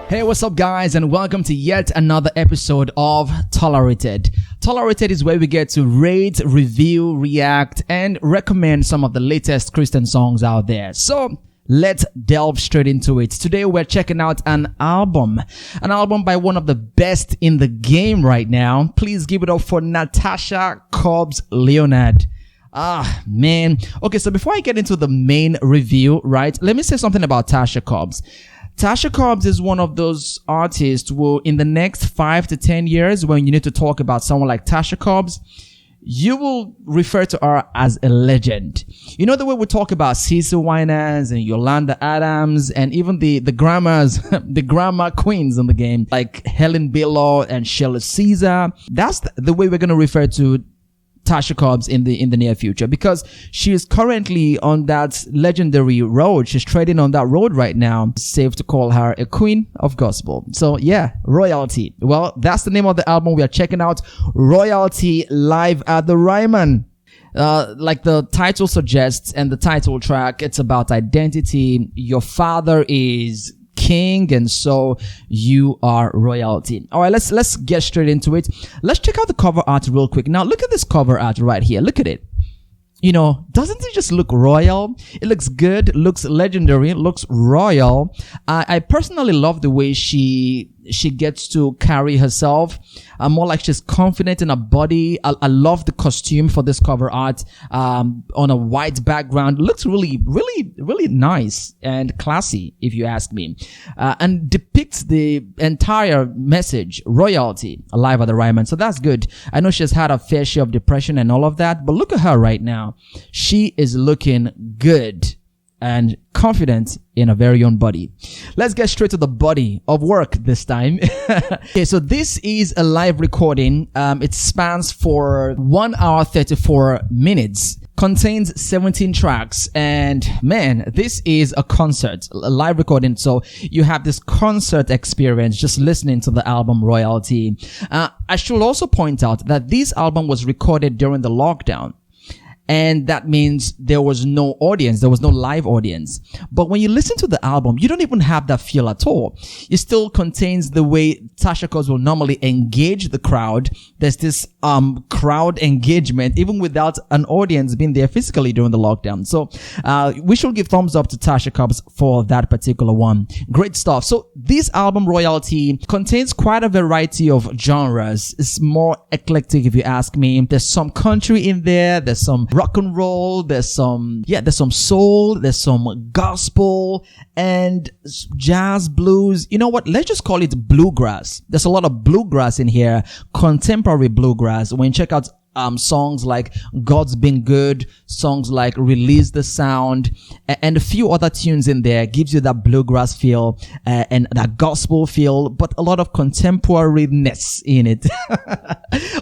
Hey, what's up guys, and welcome to yet another episode of Tolerated. Tolerated is where we get to rate, review, react, and recommend some of the latest Christian songs out there. So let's delve straight into it. Today we're checking out an album by one of the best in the game right now. Please give it up for Tasha Cobbs Leonard. Ah, man. Okay, so before I get into the main review, right, let me say something about Tasha Cobbs. Tasha Cobbs is one of those artists who in the next 5 to 10 years, when you need to talk about someone like Tasha Cobbs, you will refer to her as a legend. You know the way we talk about Cecil Winans and Yolanda Adams and even the grammars, the grammar queens in the game, like Helen Baylor and Shirley Caesar. That's the way we're going to refer to Tasha Cobbs in the near future, because she is currently on that legendary road. She's trading on that road right now. It's safe to call her a queen of gospel. So yeah, Royalty. Well, that's the name of the album we are checking out. Royalty, live at the Ryman. Like the title suggests and the title track, it's about identity. Your father is king, and so you are royalty. All right, let's get straight into it. Let's check out the cover art real quick. Now look at this cover art right here. Look at it. You know, doesn't it just look royal? It looks good, looks legendary, looks royal. I personally love the way she gets to carry herself. More like she's confident in her body. I love the costume for this cover art on a white background. It looks really nice and classy, if you ask me, and depicts the entire message, royalty, alive at the Ryman. So that's good. I know she's had a fair share of depression and all of that, but look at her right now. She is looking good and confident in her very own body. Let's get straight to the body of work this time. Okay, so this is a live recording. It spans for 1 hour 34 minutes, contains 17 tracks, and man, this is a concert, a live recording. So you have this concert experience just listening to the album Royalty. I should also point out that this album was recorded during the lockdown. And that means there was no audience. There was no live audience. But when you listen to the album, you don't even have that feel at all. It still contains the way Tasha Cobbs will normally engage the crowd. There's this crowd engagement, even without an audience being there physically during the lockdown. So we should give thumbs up to Tasha Cobbs for that particular one. Great stuff. So this album, Royalty, contains quite a variety of genres. It's more eclectic, if you ask me. There's some country in there. There's some rock and roll, there's some soul, there's some gospel and jazz, blues. You know what? Let's just call it bluegrass. There's a lot of bluegrass in here, contemporary bluegrass. When you check out songs like God's Been Good, songs like Release the Sound, and a few other tunes in there gives you that bluegrass feel and that gospel feel, but a lot of contemporariness in it.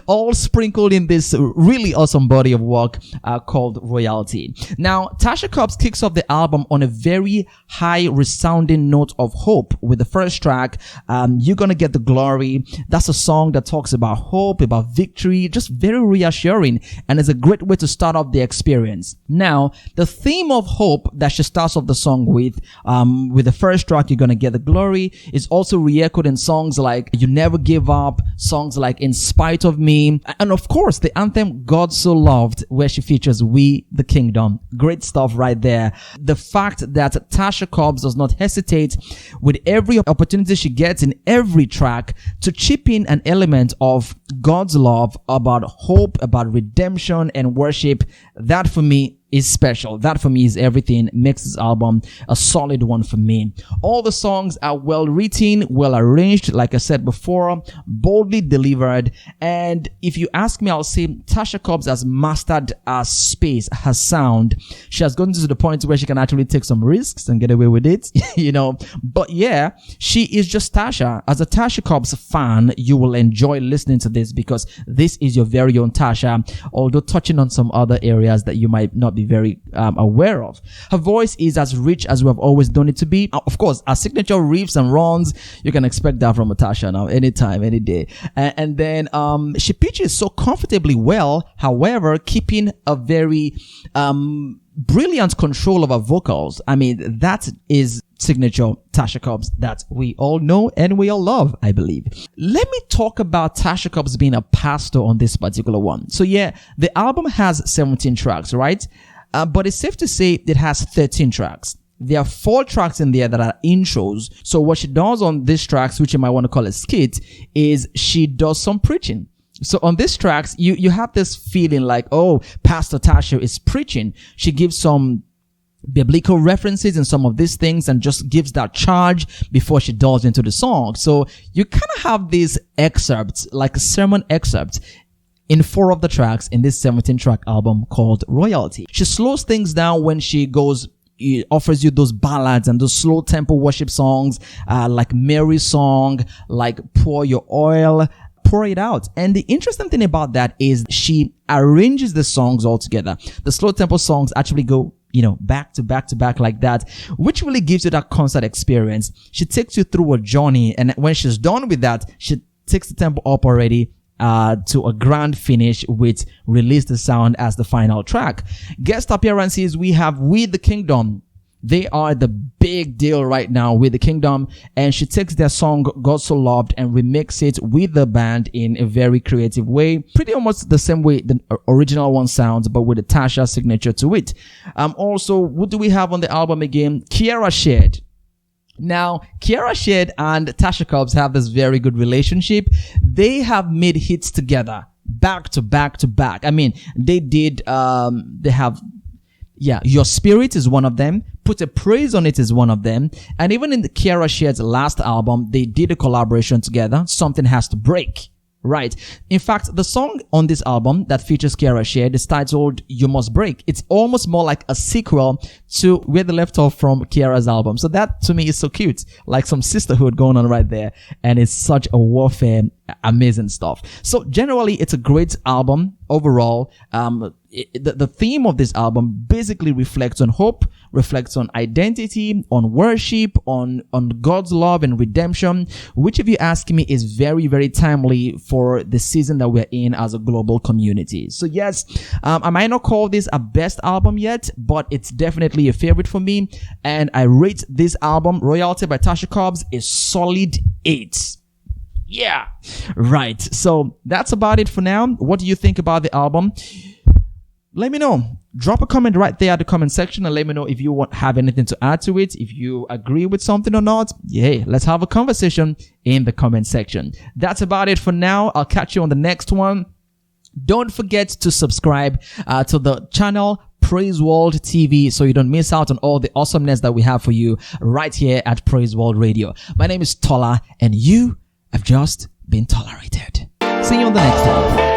All sprinkled in this really awesome body of work called Royalty. Now, Tasha Cobbs kicks off the album on a very high resounding note of hope with the first track, You're Gonna Get the Glory. That's a song that talks about hope, about victory, just very reassuring, and it's a great way to start off the experience. Now, the theme of hope that she starts off the song with the first track, You're Gonna Get the Glory, is also re-echoed in songs like You Never Give Up, songs like In Spite of Me, and of course the anthem God So Loved, where she features We the Kingdom. Great stuff right there. The fact that Tasha Cobbs does not hesitate with every opportunity she gets in every track to chip in an element of God's love, about hope, about redemption and worship, that for me is special. That for me is everything, makes this album a solid one for me. All the songs are well written, well arranged, like I said before, boldly delivered. And if you ask me, I'll say Tasha Cobbs has mastered her space, her sound. She has gotten to the point where she can actually take some risks and get away with it, you know. But yeah, she is just Tasha. As a Tasha Cobbs fan, you will enjoy listening to this because this is your very own Tasha, although touching on some other areas that you might not be very aware of. Her voice is as rich as we have always known it to be. Of course, our signature riffs and runs, you can expect that from Tasha now, anytime, any day. And then she pitches so comfortably well, however, keeping a very brilliant control of her vocals. I mean, that is signature Tasha Cobbs that we all know and we all love, I believe. Let me talk about Tasha Cobbs being a pastor on this particular one. So yeah, the album has 17 tracks, right? But it's safe to say it has 13 tracks. There are 4 tracks in there that are intros. So what she does on these tracks, which you might want to call a skit, is she does some preaching. So on these tracks, you have this feeling like, oh, Pastor Tasha is preaching. She gives some biblical references and some of these things and just gives that charge before she delves into the song. So you kind of have these excerpts, like a sermon excerpt, in 4 of the tracks in this 17-track album called Royalty. She slows things down when she offers you those ballads and those slow tempo worship songs, like Mary's song, like Pour Your Oil, Pour It Out. And the interesting thing about that is she arranges the songs all together. The slow tempo songs actually go back to back to back like that, which really gives you that concert experience. She takes you through a journey, and when she's done with that, she takes the tempo up already to a grand finish with Release the Sound as the final track. Guest appearances, we have With the Kingdom. They are the big deal right now with the Kingdom, and she takes their song God So Loved and remixes it with the band in a very creative way, pretty almost the same way the original one sounds, but with a Tasha signature to it. Also, what do we have on the album again? Kiara Shared. Now, Kiara Shared and Tasha Cobbs have this very good relationship. They have made hits together back to back to back. I mean, they have Your Spirit is one of them. Put a Praise on It is one of them. And even in the Kiara Shared's last album, they did a collaboration together. Something Has to Break. Right. In fact, the song on this album that features Kiara Shared is titled You Must Break. It's almost more like a sequel to where they left off from Kiara's album. So that to me is so cute. Like some sisterhood going on right there. And it's such a warfare, amazing stuff. So generally, it's a great album overall. The theme of this album basically reflects on hope, reflects on identity, on worship, on God's love and redemption, which, if you ask me, is very, very timely for the season that we're in as a global community. So yes, I might not call this a best album yet, but it's definitely a favorite for me. And I rate this album, Royalty by Tasha Cobbs, a solid 8. Yeah, right. So that's about it for now. What do you think about the album? Let me know. Drop a comment right there at the comment section and let me know if you have anything to add to it, if you agree with something or not. Yeah, let's have a conversation in the comment section. That's about it for now. I'll catch you on the next one. Don't forget to subscribe to the channel Praise World TV so you don't miss out on all the awesomeness that we have for you right here at Praise World Radio. My name is TOLA and you have just been tolerated. See you on the next one.